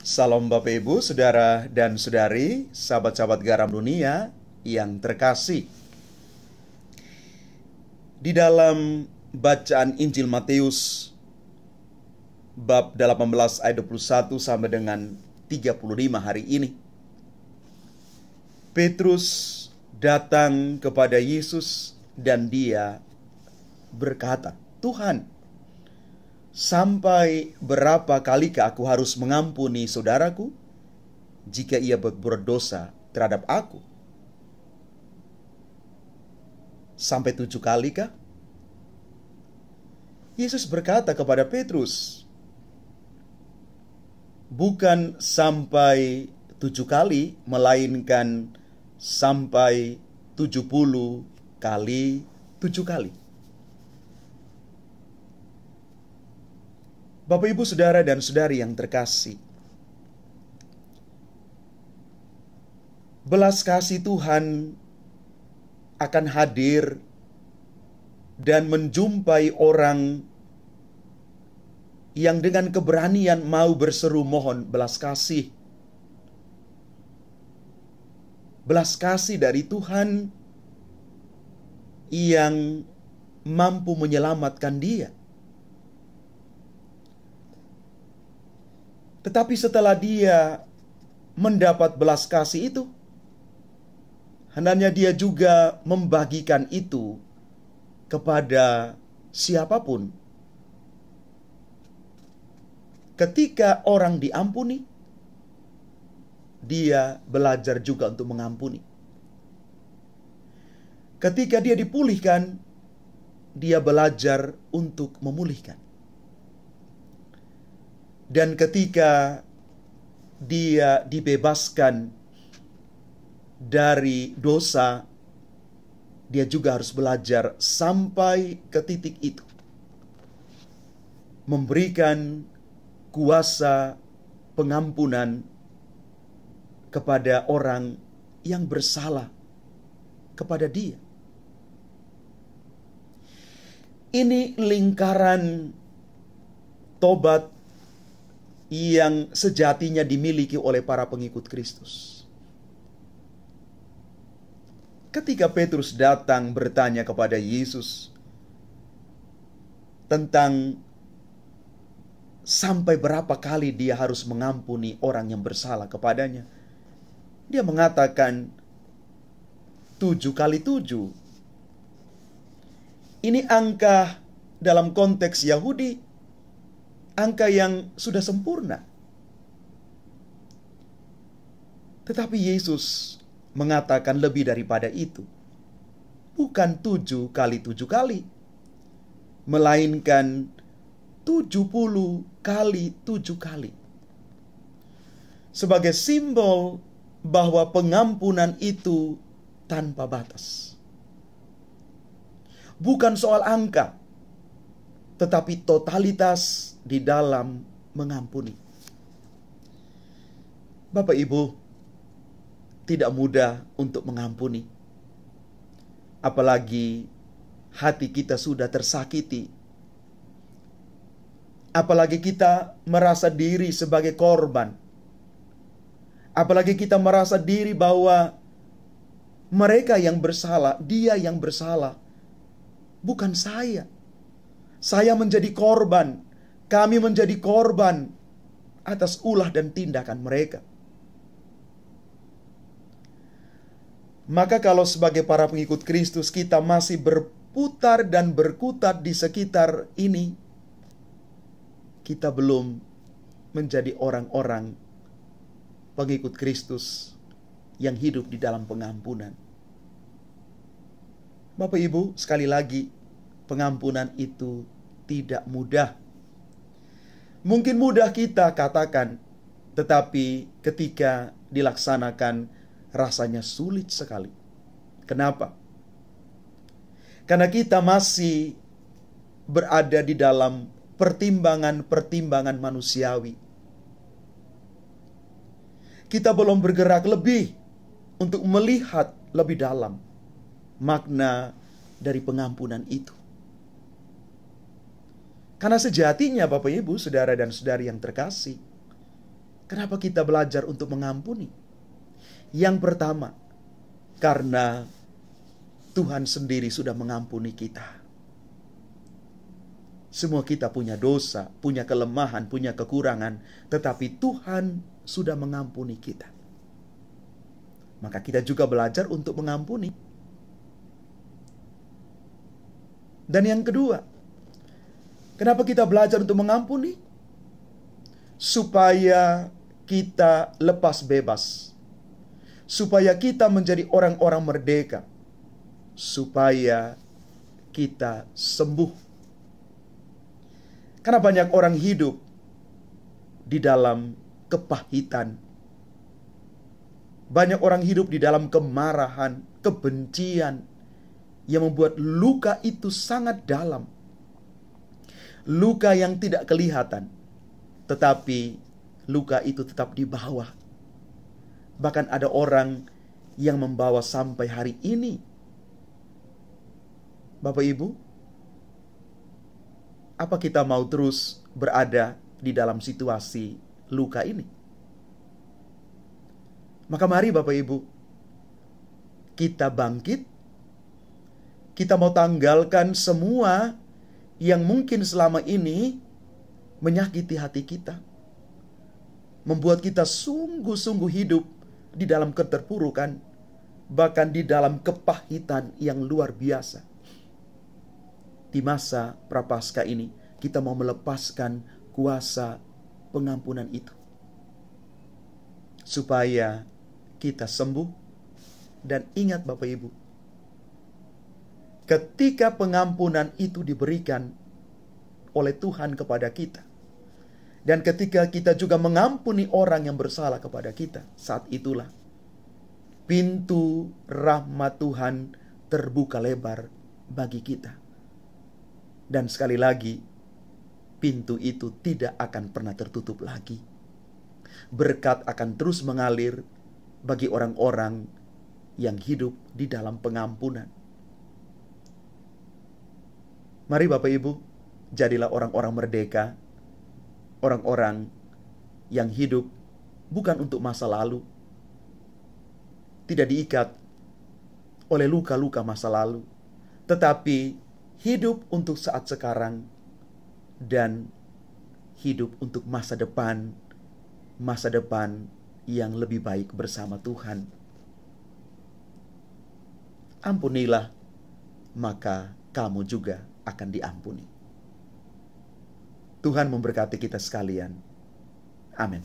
Salam Bapak Ibu, Saudara dan Saudari, sahabat-sahabat garam dunia yang terkasih. Di dalam bacaan Injil Matius bab 18 ayat 21 sampai dengan 35 hari ini, Petrus datang kepada Yesus dan dia berkata, "Tuhan, sampai berapa kalikah aku harus mengampuni saudaraku jika ia berbuat dosa terhadap aku? Sampai 7 kalikah?" Yesus berkata kepada Petrus, "Bukan sampai 7 kali, melainkan sampai 70 kali 7 kali. Bapak, Ibu, Saudara dan Saudari yang terkasih, belas kasih Tuhan akan hadir dan menjumpai orang yang dengan keberanian mau berseru mohon belas kasih. Belas kasih dari Tuhan yang mampu menyelamatkan dia. Tetapi setelah dia mendapat belas kasih itu, hendaknya dia juga membagikan itu kepada siapapun. Ketika orang diampuni, dia belajar juga untuk mengampuni. Ketika dia dipulihkan, dia belajar untuk memulihkan. Dan ketika dia dibebaskan dari dosa, dia juga harus belajar sampai ke titik itu, memberikan kuasa pengampunan kepada orang yang bersalah kepada dia. Ini lingkaran tobat yang sejatinya dimiliki oleh para pengikut Kristus. Ketika Petrus datang bertanya kepada Yesus tentang sampai berapa kali dia harus mengampuni orang yang bersalah kepadanya, dia mengatakan 7 kali 7. Ini angka dalam konteks Yahudi, angka yang sudah sempurna. Tetapi Yesus mengatakan lebih daripada itu. Bukan 7 kali 7 kali, melainkan 70 kali 7 kali. Sebagai simbol bahwa pengampunan itu tanpa batas. Bukan soal angka, tetapi totalitas di dalam mengampuni. Bapak Ibu, tidak mudah untuk mengampuni. Apalagi hati kita sudah tersakiti. Apalagi kita merasa diri sebagai korban. Apalagi kita merasa diri bahwa mereka yang bersalah, dia yang bersalah, bukan saya. Saya menjadi korban, kami menjadi korban atas ulah dan tindakan mereka. Maka kalau sebagai para pengikut Kristus kita masih berputar dan berkutat di sekitar ini, kita belum menjadi orang-orang pengikut Kristus yang hidup di dalam pengampunan. Bapak Ibu, sekali lagi, pengampunan itu tidak mudah. Mungkin mudah kita katakan, tetapi ketika dilaksanakan rasanya sulit sekali. Kenapa? Karena kita masih berada di dalam pertimbangan-pertimbangan manusiawi. Kita belum bergerak lebih untuk melihat lebih dalam makna dari pengampunan itu. Karena sejatinya Bapak Ibu, Saudara dan Saudari yang terkasih, Kenapa kita belajar untuk mengampuni? Yang pertama, karena Tuhan sendiri sudah mengampuni kita. Semua kita punya dosa, punya kelemahan, punya kekurangan, tetapi Tuhan sudah mengampuni kita. Maka kita juga belajar untuk mengampuni. Dan yang kedua, kenapa kita belajar untuk mengampuni? Supaya kita lepas bebas. Supaya kita menjadi orang-orang merdeka. Supaya kita sembuh. Karena banyak orang hidup di dalam kepahitan. Banyak orang hidup di dalam kemarahan, kebencian, yang membuat luka itu sangat dalam. Luka yang tidak kelihatan, tetapi luka itu tetap di bawah. Bahkan ada orang yang membawa sampai hari ini. Bapak Ibu, apa kita mau terus berada di dalam situasi luka ini? Maka mari Bapak Ibu, kita bangkit. Kita mau tanggalkan semua yang mungkin selama ini menyakiti hati kita. Membuat kita sungguh-sungguh hidup di dalam keterpurukan, bahkan di dalam kepahitan yang luar biasa. Di masa Prapaskah ini, kita mau melepaskan kuasa pengampunan itu. Supaya kita sembuh. Dan ingat Bapak Ibu, ketika pengampunan itu diberikan oleh Tuhan kepada kita, dan ketika kita juga mengampuni orang yang bersalah kepada kita, saat itulah pintu rahmat Tuhan terbuka lebar bagi kita. Dan sekali lagi, pintu itu tidak akan pernah tertutup lagi. Berkat akan terus mengalir bagi orang-orang yang hidup di dalam pengampunan. Mari Bapak Ibu, jadilah orang-orang merdeka, orang-orang yang hidup bukan untuk masa lalu, tidak diikat oleh luka-luka masa lalu, tetapi hidup untuk saat sekarang dan hidup untuk masa depan yang lebih baik bersama Tuhan. Ampunilah, maka kamu juga akan diampuni. Tuhan memberkati kita sekalian. Amin.